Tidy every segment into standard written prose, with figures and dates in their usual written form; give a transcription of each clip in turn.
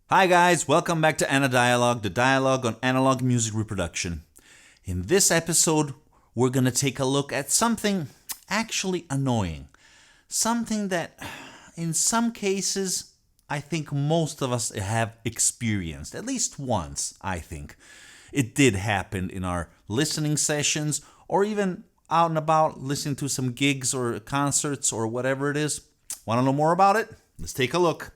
Hi guys, welcome back to Dialogue, the dialogue on analog music reproduction. In this episode, we're going to take a look at something actually annoying. Something that, in some cases, I think most of us have experienced. At least once, I think. It did happen in our listening sessions, or even out and about listening to some gigs or concerts or whatever it is. Want to know more about it? Let's take a look.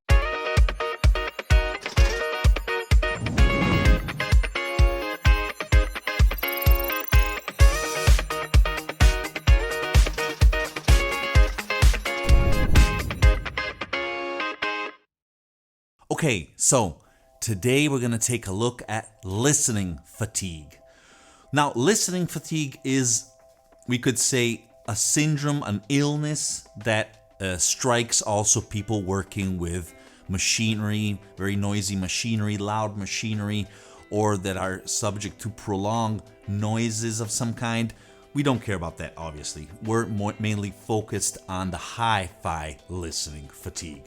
Okay, so today we're going to take a look at listening fatigue. Now, listening fatigue is, we could say, a syndrome, an illness that strikes also people working with machinery, very noisy machinery, loud machinery, or that are subject to prolonged noises of some kind. We don't care about that, obviously. We're mainly focused on the hi-fi listening fatigue.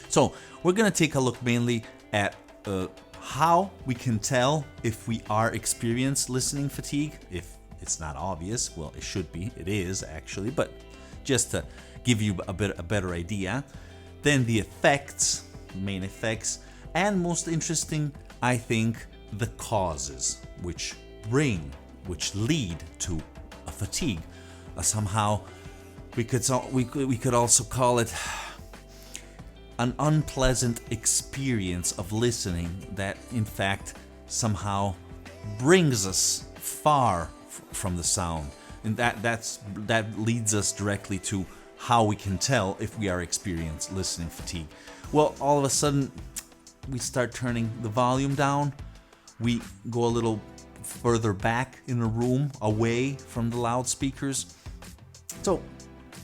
So we're going to take a look mainly at how we can tell if we are experiencing listening fatigue. If it's not obvious, well, it should be. It is actually, but just to give you a better idea. Then the effects, main effects, and most interesting, I think, the causes which lead to a fatigue. Somehow, we could also call it an unpleasant experience of listening that, in fact, somehow brings us far from the sound. And that leads us directly to how we can tell if we are experiencing listening fatigue. Well, all of a sudden, we start turning the volume down. We go a little further back in the room, away from the loudspeakers.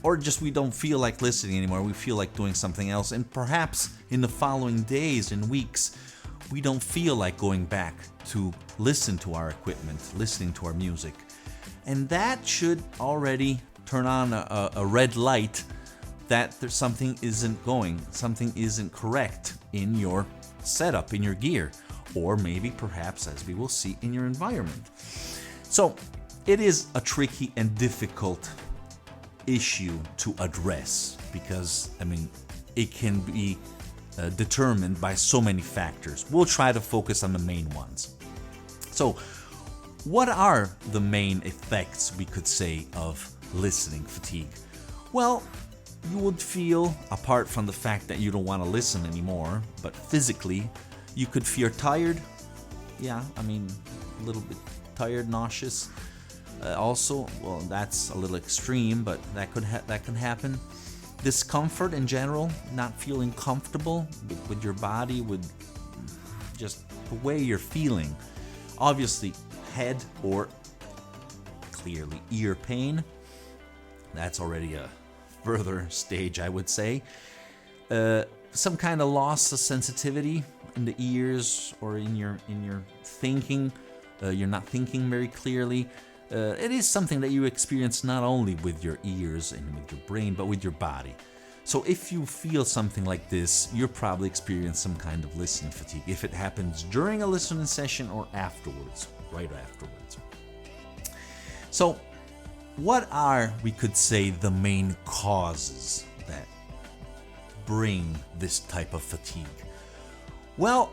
Or just we don't feel like listening anymore, we feel like doing something else, and perhaps in the following days and weeks, we don't feel like going back to listen to our equipment, listening to our music. And that should already turn on a red light that there's something isn't correct in your setup, in your gear, or maybe perhaps, as we will see, in your environment. So it is a tricky and difficult issue to address because, it can be determined by so many factors. We'll try to focus on the main ones. So, what are the main effects, we could say, of listening fatigue? Well, you would feel, apart from the fact that you don't want to listen anymore, but physically, you could feel tired. Yeah, a little bit tired, nauseous. Also, well, that's a little extreme, but that can happen. Discomfort in general, not feeling comfortable with your body, with just the way you're feeling. Obviously, head or clearly ear pain. That's already a further stage, I would say. Some kind of loss of sensitivity in the ears or in your thinking. You're not thinking very clearly. It is something that you experience not only with your ears and with your brain, but with your body. So if you feel something like this, you're probably experiencing some kind of listening fatigue. If it happens during a listening session or afterwards, right afterwards. So what are, we could say, the main causes that bring this type of fatigue? Well,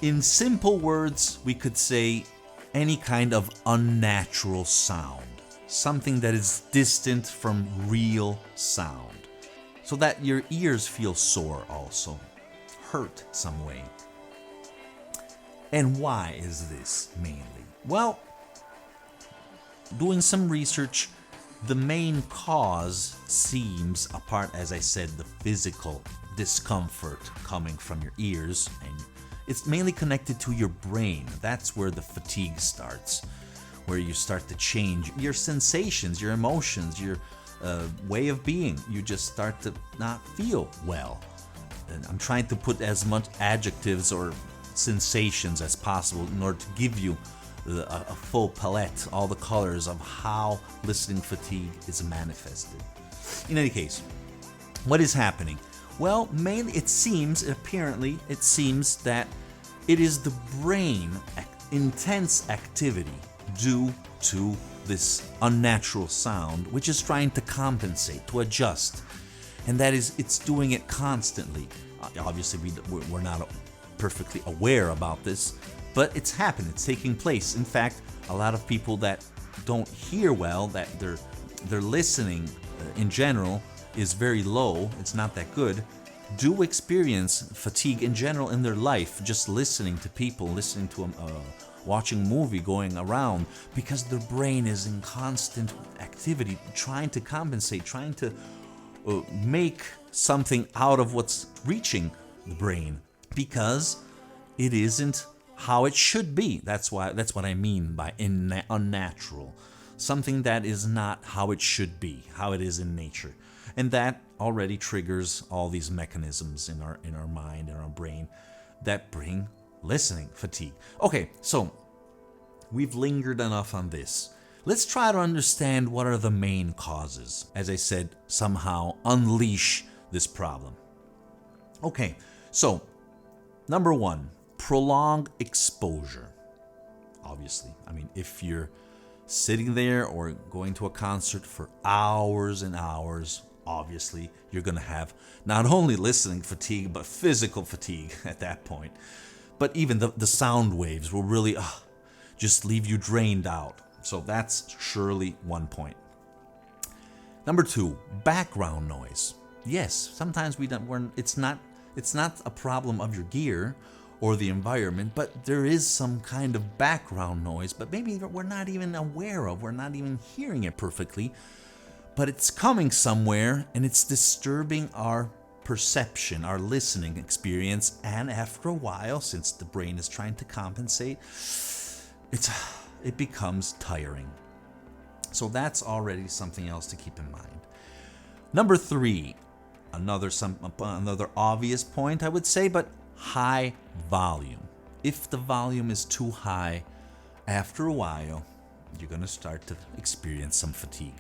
in simple words, we could say any kind of unnatural sound, something that is distant from real sound, so that your ears feel sore also, hurt some way. And why is this mainly? Well, doing some research, the main cause seems, apart, as I said, the physical discomfort coming from your ears, and it's mainly connected to your brain. That's where the fatigue starts, where you start to change your sensations, your emotions, your way of being. You just start to not feel well. And I'm trying to put as much adjectives or sensations as possible in order to give you a full palette, all the colors of how listening fatigue is manifested. In any case, what is happening? Well, mainly it seems that it is the brain intense activity due to this unnatural sound, which is trying to compensate, to adjust. And that is, it's doing it constantly. Obviously, we're not perfectly aware about this, but it's happening, it's taking place. In fact, a lot of people that don't hear well, that their listening in general is very low, it's not that good, do experience fatigue in general in their life, just listening to people, listening to watching a movie, going around, because their brain is in constant activity, trying to compensate, trying to make something out of what's reaching the brain, because it isn't how it should be. That's what I mean by unnatural. Something that is not how it should be, how it is in nature. And that already triggers all these mechanisms in our mind, in our brain, that bring listening fatigue. Okay, so we've lingered enough on this. Let's try to understand what are the main causes. As I said, somehow unleash this problem. Okay, so number one, prolonged exposure. Obviously, I mean, if you're sitting there or going to a concert for hours and hours, obviously you're going to have not only listening fatigue, but physical fatigue at that point. But even the sound waves will really just leave you drained out. So that's surely one point. Number two, background noise. Yes, sometimes it's not a problem of your gear or the environment, but there is some kind of background noise, but maybe we're not even aware of, we're not even hearing it perfectly, but it's coming somewhere and it's disturbing our perception, our listening experience, and after a while, since the brain is trying to compensate, it becomes tiring. So that's already something else to keep in mind. Number three, another obvious point, I would say, but high volume. If the volume is too high, after a while, you're going to start to experience some fatigue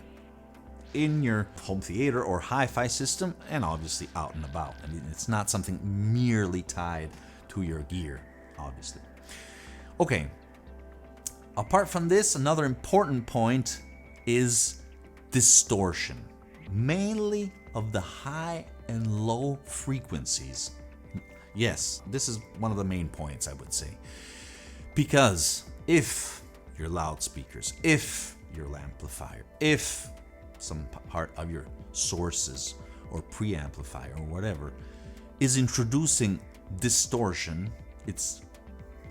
in your home theater or hi-fi system, and obviously out and about. I mean, it's not something merely tied to your gear, obviously. Okay. Apart from this, another important point is distortion, mainly of the high and low frequencies. Yes, this is one of the main points, I would say. Because if your loudspeakers, if your amplifier, if some part of your sources or preamplifier or whatever is introducing distortion, it's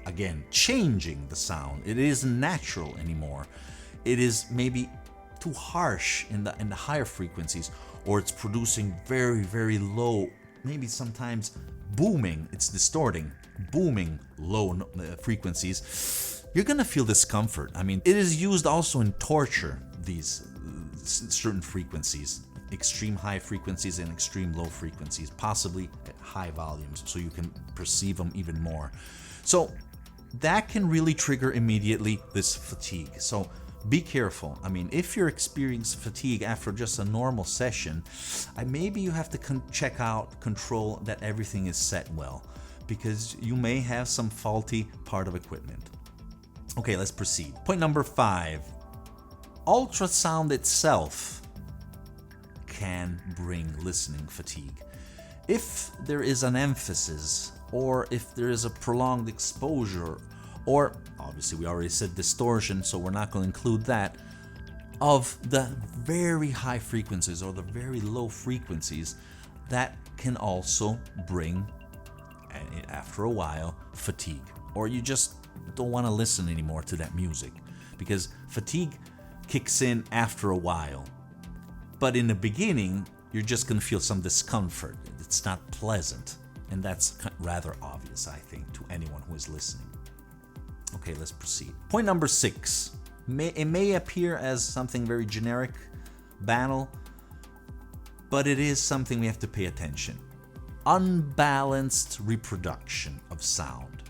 again changing the sound. It isn't natural anymore. It is maybe too harsh in the higher frequencies, or it's producing very, very low, maybe sometimes booming, it's distorting, booming low frequencies. You're gonna feel discomfort. I mean, it is used also in torture, these certain frequencies, extreme high frequencies and extreme low frequencies, possibly at high volumes, so you can perceive them even more. So that can really trigger immediately this fatigue. So be careful. I mean, if you're experiencing fatigue after just a normal session, maybe you have to control that everything is set well, because you may have some faulty part of equipment. Okay, let's proceed. Point number 5. Ultrasound itself can bring listening fatigue. If there is an emphasis, or if there is a prolonged exposure, or obviously we already said distortion, so we're not going to include that, of the very high frequencies or the very low frequencies, that can also bring, after a while, fatigue. Or you just don't want to listen anymore to that music, because fatigue kicks in after a while. But in the beginning, you're just going to feel some discomfort. It's not pleasant. And that's rather obvious, I think, to anyone who is listening. Okay, let's proceed. Point number 6. It may appear as something very generic, banal, but it is something we have to pay attention. Unbalanced reproduction of sound.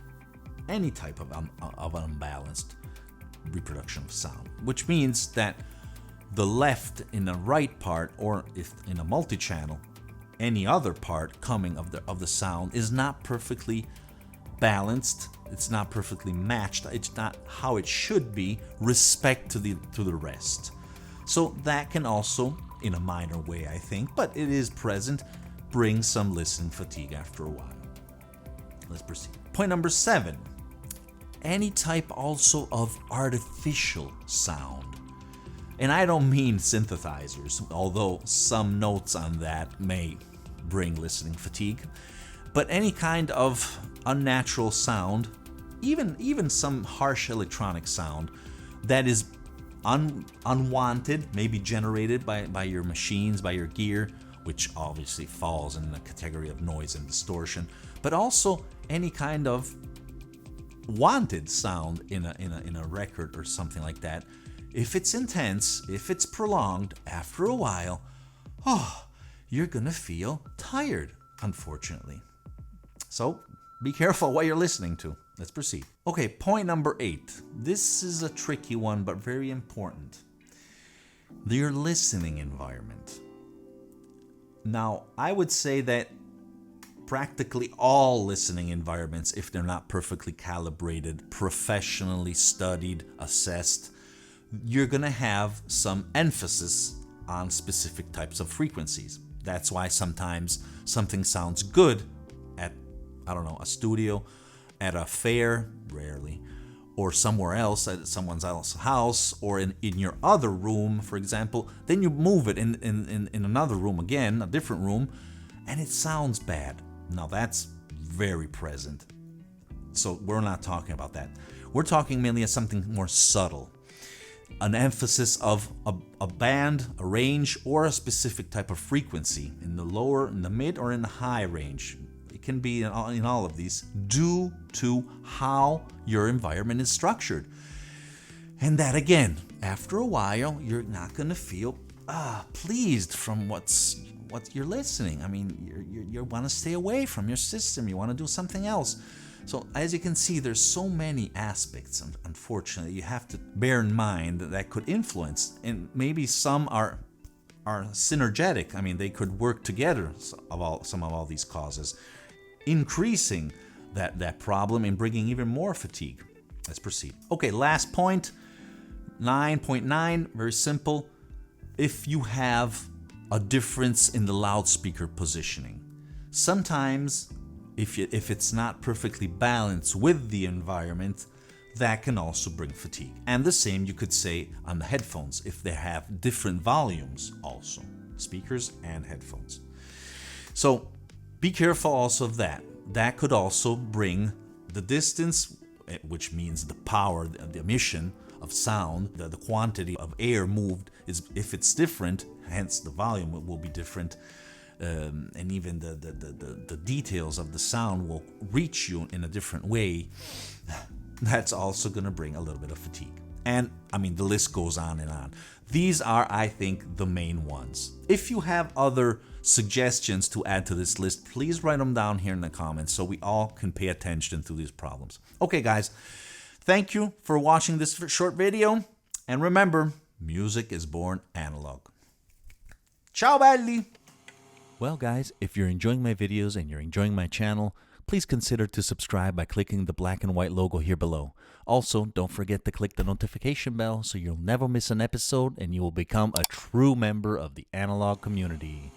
Any type of unbalanced reproduction of sound, which means that the left and the right part, or if in a multi-channel, any other part coming of the sound is not perfectly balanced, it's not perfectly matched, it's not how it should be respect to the rest. So that can also, in a minor way I think, but it is present, bring some listening fatigue after a while. Let's proceed. Point number 7. Any type also of artificial sound. And I don't mean synthesizers, although some notes on that may bring listening fatigue. But any kind of unnatural sound, even some harsh electronic sound that is unwanted, maybe generated by your machines, by your gear, which obviously falls in the category of noise and distortion, but also any kind of wanted sound in a record or something like that. If it's intense, if it's prolonged, after a while, you're gonna feel tired, unfortunately. So be careful what you're listening to. Let's proceed. Okay, point number 8. This is a tricky one, but very important. Your listening environment. Now, I would say that practically all listening environments, if they're not perfectly calibrated, professionally studied, assessed, you're gonna have some emphasis on specific types of frequencies. That's why sometimes something sounds good at, I don't know, a studio, at a fair, rarely, or somewhere else, at someone else's house, or in your other room, for example. Then you move it in another room again, a different room, and it sounds bad. Now that's very present. So we're not talking about that. We're talking mainly of something more subtle. An emphasis of a band, a range, or a specific type of frequency in the lower, in the mid, or in the high range. It can be in all of these due to how your environment is structured. And that again, after a while, you're not going to feel pleased from what you're listening. I mean, you want to stay away from your system. You want to do something else. So as you can see, there's so many aspects, unfortunately, you have to bear in mind that could influence, and maybe some are synergetic. I mean, they could work together, some of all these causes, increasing that problem and bringing even more fatigue. Let's proceed. Okay, last point, 9.9, very simple. If you have a difference in the loudspeaker positioning, sometimes if it's not perfectly balanced with the environment, that can also bring fatigue. And the same you could say on the headphones, if they have different volumes also, speakers and headphones. So be careful also of that. That could also bring the distance, which means the power, the emission of sound, the quantity of air moved, is if it's different, hence the volume will be different. And even the details of the sound will reach you in a different way. That's also going to bring a little bit of fatigue. And I mean, the list goes on and on. These are, I think, the main ones. If you have other suggestions to add to this list, please write them down here in the comments so we all can pay attention to these problems. Okay, guys, thank you for watching this short video. And remember, music is born analog. Ciao, belli! Well, guys, if you're enjoying my videos and you're enjoying my channel, please consider to subscribe by clicking the black and white logo here below. Also, don't forget to click the notification bell so you'll never miss an episode and you will become a true member of the analog community.